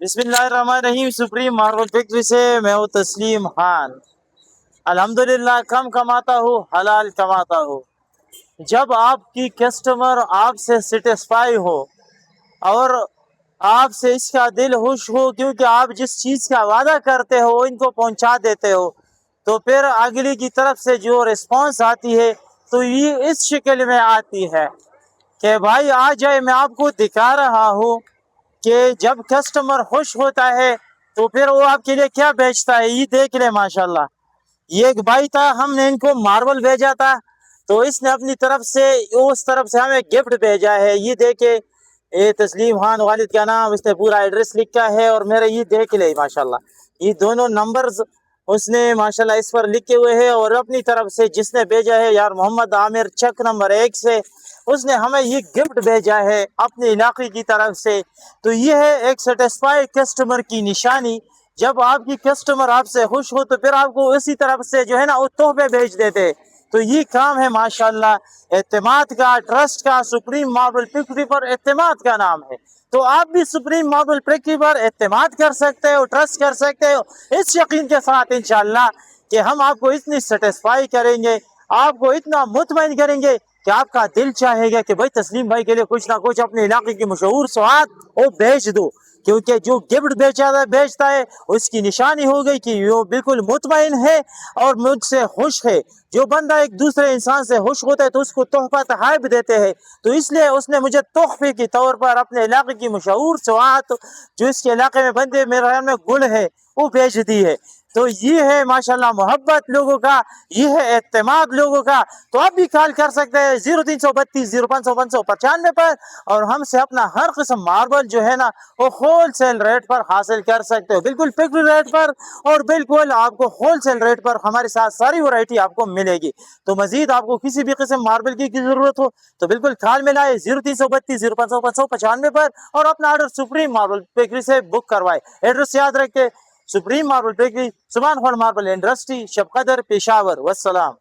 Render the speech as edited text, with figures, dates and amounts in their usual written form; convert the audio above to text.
बिस्मिल्लाहिर्रहमानिर्रहीम। Supreme marble factory से मैं हूँ तस्लीम खान। अल्हम्दुलिल्लाह कम कमाता हूँ, हलाल कमाता हूँ। जब आपकी कस्टमर आपसे सेटिस्फाई हो और आपसे इसका दिल खुश हो, क्योंकि आप जिस चीज़ का वादा करते हो इनको पहुंचा देते हो, तो फिर अगली की तरफ से जो रिस्पांस आती है तो ये इस शक्ल में आती है कि भाई आ जाए। मैं आपको दिखा रहा हूँ कि जब कस्टमर खुश होता है तो फिर वो आपके लिए क्या बेचता है, ये देख ले माशाल्लाह। ये एक भाई था, हमने इनको मार्बल भेजा था तो इसने अपनी तरफ से उस तरफ से हमें गिफ्ट भेजा है। ये देखे, ये तस्लीम खान वालिद का नाम, इसने पूरा एड्रेस लिखा है और मेरे ये देख ले माशाल्लाह। ये दोनों नंबर्स उसने माशाल्लाह इस पर लिखे हुए हैं और अपनी तरफ से जिसने भेजा है यार मोहम्मद आमिर चक नंबर 1 से, उसने हमें ये गिफ्ट भेजा है अपने इलाके की तरफ से। तो ये है एक सेटिस्फाइड कस्टमर की निशानी। जब आपकी कस्टमर आपसे खुश हो तो फिर आपको इसी तरफ से जो है ना वो तोहफे भेज देते। तो ये काम है माशाल्लाह एतमाद का, ट्रस्ट का। सुप्रीम मार्बल फैक्ट्री पर एतमाद का नाम है, तो आप भी सुप्रीम मार्बल फैक्ट्री पर एतमाद कर सकते हो, ट्रस्ट कर सकते हो इस यकीन के साथ इंशाल्लाह कि हम आपको इतनी सेटिस्फाई करेंगे, आपको इतना मुतमईन करेंगे कि आपका दिल चाहेगा कि भाई तस्लीम भाई के लिए कुछ ना कुछ अपने इलाके की मशहूर स्वाद वो बेच दो। क्योंकि जो गिफ्ट बेचता है उसकी निशानी हो गई कि वो बिल्कुल मुतमईन है और मुझसे खुश है। जो बंदा एक दूसरे इंसान से खुश होता है तो उसको तोहफा तहाइफ देते हैं, तो इसलिए उसने मुझे तोहफे के तौर पर अपने इलाके की मशहूर स्वाद जो इसके इलाके में बनते मेरे ख्याल में गुड़ है वो भेज दी है। तो ये है माशाल्लाह मोहब्बत लोगों का, ये है एतमाद लोगों का। तो आप भी कॉल कर सकते हैं 0332 0500 595 पर और हमसे अपना हर किस्म मार्बल जो है ना वो होलसेल रेट पर हासिल कर सकते हो, बिल्कुल फैक्ट्री रेट पर, और बिल्कुल आपको होलसेल रेट पर हमारे साथ सारी वैरायटी आपको मिलेगी। तो मजीद आपको किसी भी किस्म मार्बल की जरूरत हो तो बिल्कुल कॉल मिलाए 0332 0500 595 पर और अपना ऑर्डर सुप्रीम मार्बल फैक्ट्री से बुक करवाए। एड्रेस याद रखे, सुप्रीम मार्बल फैक्ट्री, सुभान खान मार्बल इंडस्ट्री, शब कदर, पेशावर। वस्सलाम।